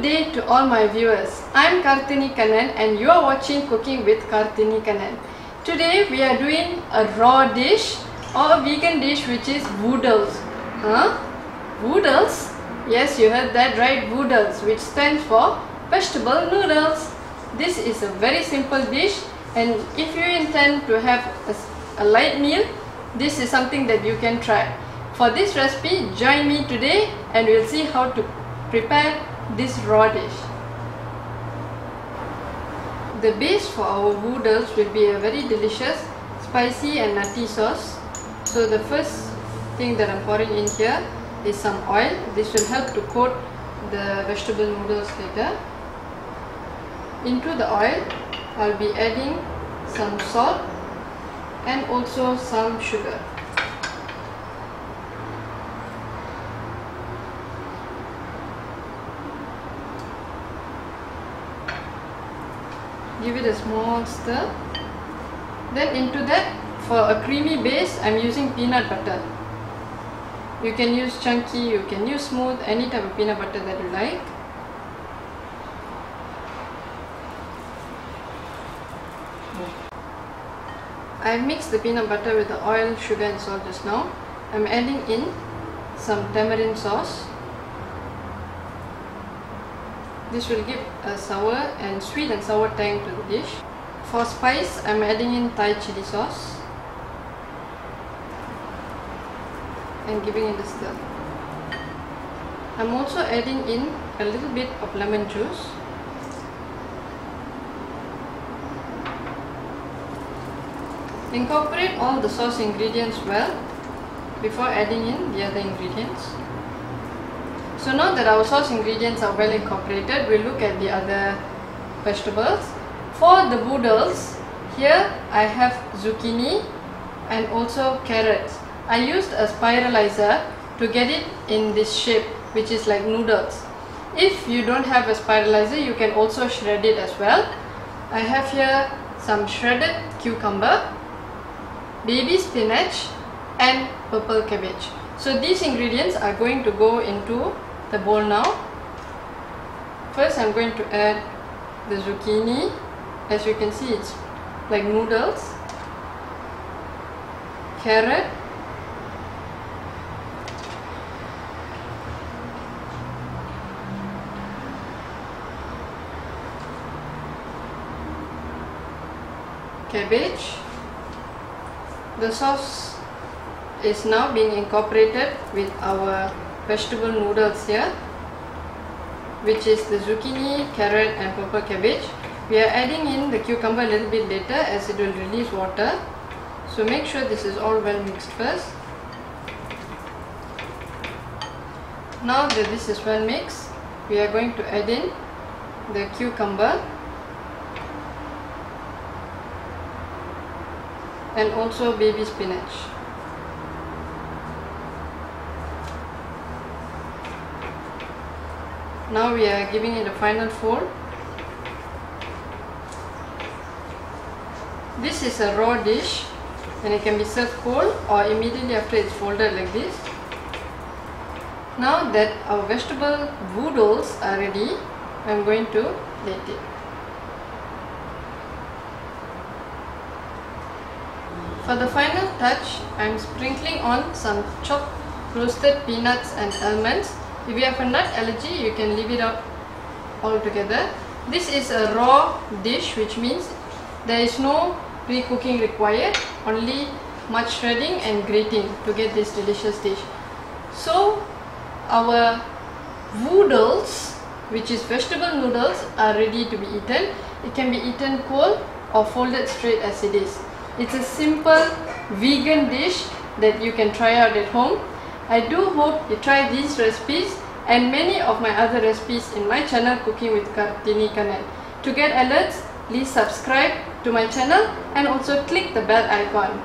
day to all my viewers. I'm Kartini Kannan and you are watching Cooking with Kartini Kannan. Today we are doing a raw dish or a vegan dish which is Voodles. Voodles? Yes, you heard that right, Voodles, which stands for vegetable noodles. This is a very simple dish, and if you intend to have a light meal, this is something that you can try. For this recipe, join me today and we'll see how to prepare this raw dish. The base for our Voodles will be a very delicious spicy and nutty sauce. So the first thing that I'm pouring in here is some oil. This will help to coat the vegetable noodles later. Into the oil, I'll be adding some salt and also some sugar. Give it a small stir. Then into that, for a creamy base, I'm using peanut butter. You can use chunky, you can use smooth, any type of peanut butter that you like. I've mixed the peanut butter with the oil, sugar and salt just now. I'm adding in some tamarind sauce. This will give a sour and sweet and sour tang to the dish. For spice, I'm adding in Thai chili sauce and giving it a stir. I'm also adding in a little bit of lemon juice. Incorporate all the sauce ingredients well before adding in the other ingredients. So now that our sauce ingredients are well incorporated, we'll look at the other vegetables. For the Voodles, here I have zucchini and also carrots. I used a spiralizer to get it in this shape, which is like noodles. If you don't have a spiralizer, you can also shred it as well. I have here some shredded cucumber, baby spinach and purple cabbage. So these ingredients are going to go into the bowl now. First I'm going to add the zucchini. As you can see, it's like noodles. Carrot, cabbage. The sauce is now being incorporated with our vegetable noodles here, which is the zucchini, carrot and purple cabbage. We are adding in the cucumber a little bit later as it will release water. So make sure this is all well mixed first. Now that this is well mixed, we are going to add in the cucumber and also baby spinach. Now we are giving it a final fold. This is a raw dish and it can be served cold or immediately after it's folded like this. Now that our vegetable Voodles are ready, I'm going to plate it. For the final touch, I'm sprinkling on some chopped roasted peanuts and almonds. If you have a nut allergy, you can leave it out altogether. This is a raw dish, which means there is no pre-cooking required, only much shredding and grating to get this delicious dish. So our Voodles, which is vegetable noodles, are ready to be eaten. It can be eaten cold or folded straight as it is. It's a simple vegan dish that you can try out at home. I do hope you try these recipes and many of my other recipes in my channel Cooking with Kartini Kannan. To get alerts, please subscribe to my channel and also click the bell icon.